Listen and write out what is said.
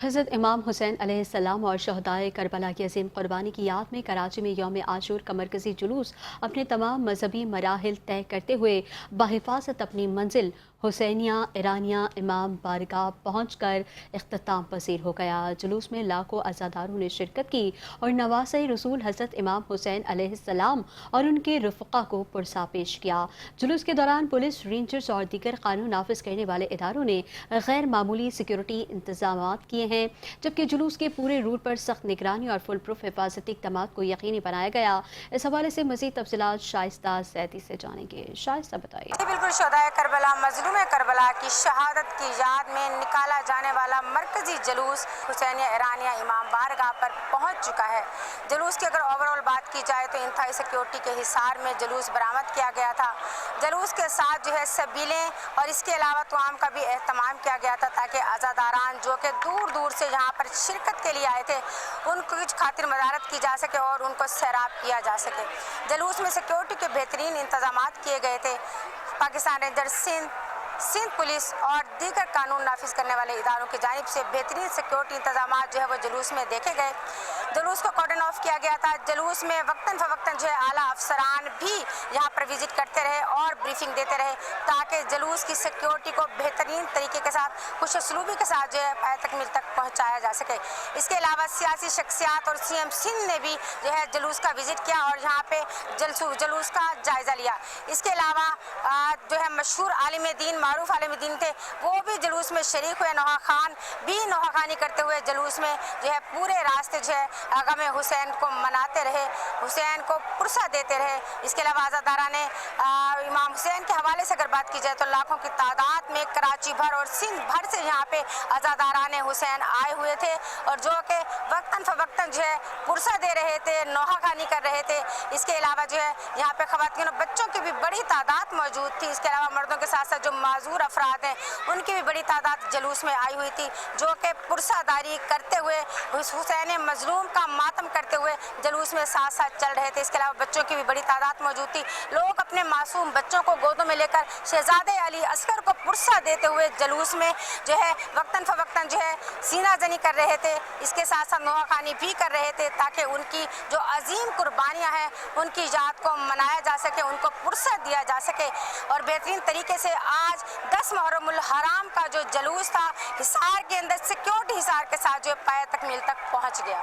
حضرت امام حسین علیہ السلام اور شہدائے کربلا کی عظیم قربانی کی یاد میں کراچی میں یوم عاشور کا مرکزی جلوس اپنے تمام مذہبی مراحل طے کرتے ہوئے بحفاظت اپنی منزل حسینیہ ایرانیہ امام بارگاہ پہنچ کر اختتام پذیر ہو گیا۔ جلوس میں لاکھوں عزاداروں نے شرکت کی اور نواسہ رسول حضرت امام حسین علیہ السلام اور ان کے رفقا کو پرسا پیش کیا۔ جلوس کے دوران پولیس، رینجرز اور دیگر قانون نافذ کرنے والے اداروں نے غیر معمولی سیکیورٹی انتظامات کیے ہیں، جبکہ جلوس کے پورے روٹ پر سخت نگرانی اور فل پروف حفاظتی اقدامات کو یقینی بنایا گیا۔ اس حوالے سے مزید تفصیلات شائستہ زیدی سے جانیں گے۔ شائستہ بتائیے۔ بالکل، شہدائے کربلا مظلوم کربلا کی شہادت کی یاد میں نکالا جانے والا مرکزی جلوس حسینیہ ایرانیہ امام بارگاہ پر پہنچ چکا ہے۔ جلوس کی اگر اوورآل بات کی جائے تو انتہائی سیکیورٹی کے حصار میں جلوس برآمد کیا گیا تھا۔ جلوس کے ساتھ سبیلیں اور اس کے علاوہ توام کا بھی اہتمام کیا گیا تھا تاکہ عزاداران جو کہ دور دور سے یہاں پر شرکت کے لیے آئے تھے ان کو کچھ خاطر مدارت کی جا سکے اور ان کو سیراب کیا جا سکے۔ جلوس میں سیکیورٹی کے بہترین انتظامات کیے گئے تھے۔ پاکستان رینجرز سندھ پولیس اور دیگر قانون نافذ کرنے والے اداروں کی جانب سے بہترین سیکیورٹی انتظامات وہ جلوس میں دیکھے گئے۔ جلوس کو کارڈن آف کیا گیا تھا۔ جلوس میں وقتاً فوقتاً اعلیٰ افسران بھی یہاں پر وزٹ کرتے رہے اور بریفنگ دیتے رہے تاکہ جلوس کی سیکیورٹی کو بہترین طریقے کے ساتھ خوش اسلوبی کے ساتھ پایہ تکمیل تک پہنچایا جا سکے۔ اس کے علاوہ سیاسی شخصیات اور سی ایم سندھ نے بھی جلوس کا وزٹ کیا اور یہاں پہ جلوس کا جائزہ لیا۔ اس کے علاوہ مشہور عالم دین، معروف عالم دین تھے، وہ بھی جلوس میں شریک ہوئے۔ نوحہ خان بھی نوحہ خانی کرتے ہوئے جلوس میں پورے راستے غم حسین کو مناتے رہے، حسین کو پرسہ دیتے رہے۔ اس کے علاوہ عزاداران امام حسین کے حوالے سے اگر بات کی جائے تو لاکھوں کی تعداد میں کراچی بھر اور سندھ بھر سے یہاں پہ عزاداران حسین آئے ہوئے تھے اور جو کہ وقتاً فوقتاً پرسہ دے رہے تھے، نوحہ خانی کر رہے تھے۔ اس کے علاوہ یہاں پہ خواتین اور بچوں کی بھی بڑی تعداد موجود تھی۔ اس کے علاوہ مردوں کے ساتھ ساتھ جو معذور افراد ہیں ان کی بھی بڑی تعداد جلوس میں آئی ہوئی تھی، جو کہ پرسہ داری کرتے ہوئے حسین مظلوم کا ماتم کرتے ہوئے جلوس میں ساتھ ساتھ چل رہے تھے۔ اس کے علاوہ بچوں کی بھی بڑی تعداد موجود تھی۔ لوگ اپنے معصوم بچوں کو گودوں میں لے کر شہزادے علی اصغر کو پرسہ دیتے ہوئے جلوس میں وقتاً فوقتاً سینہ زنی کر رہے تھے۔ اس کے ساتھ ساتھ نوحہ خانی بھی کر رہے تھے تاکہ ان کی جو عظیم قربانیاں ہیں ان کی یاد کو منایا جا سکے، ان کو پرسہ دیا جا سکے۔ اور بہترین طریقے سے آج 10 محرم الحرام کا جو جلوس تھا حصار کے اندر سیکیورٹی حصار کے ساتھ پایہ تکمیل تک پہنچ گیا۔